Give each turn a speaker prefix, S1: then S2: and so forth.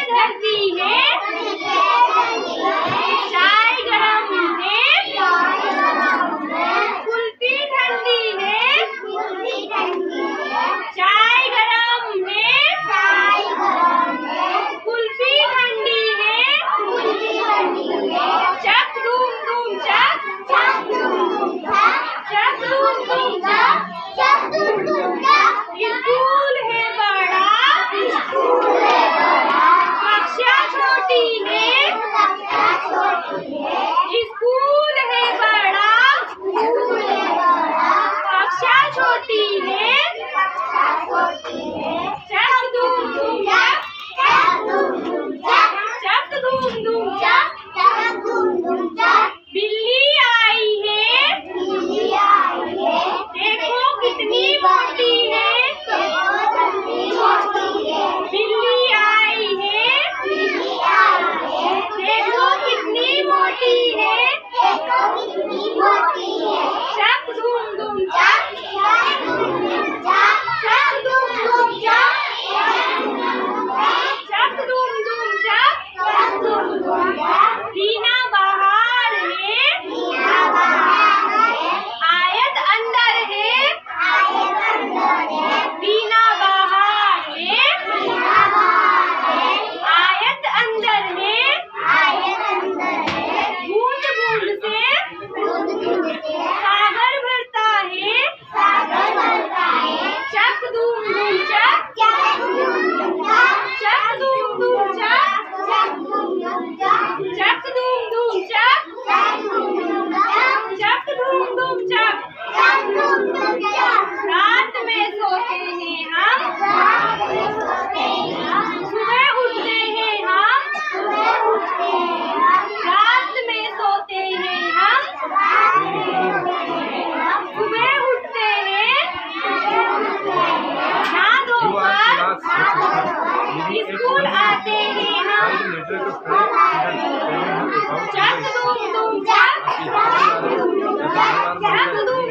S1: धरती है, चाय गरम है, कुल्फी ठंडी है, चाय गरम है, कुल्फी ठंडी है, चक धूम धूम चक, चक धूम धूम चक, स्कूल है बड़ा, कक्षा छोटी है, स्कूल है बड़ा, कक्षा छोटी है, चक धूम धूम चक, चक धूम धूम चक, बिल्ली आई है, देखो कितनी मोटी है, बिल्ली आई है, देखो कितनी मोटी है, चक धूम धूम चक, चक धूम धूम चक, चक धूम धूम चक, रीना बाहर है, आयत अंदर है, रीना बाहर है, आयत अंदर है, बूंद बूंद से सागर भरता है, चक धूम धूम चक, चक धूम धूम चक, चक धूम धूम चक, चक धूम धूम चक, रात में सोते हैं हम, सुबह उठते हैं हम, रात में सोते हैं हम, सुबह उठते हैं, नहा धोकर स्कूल आते हैं हम, चक धूम धूम चक, चक धूम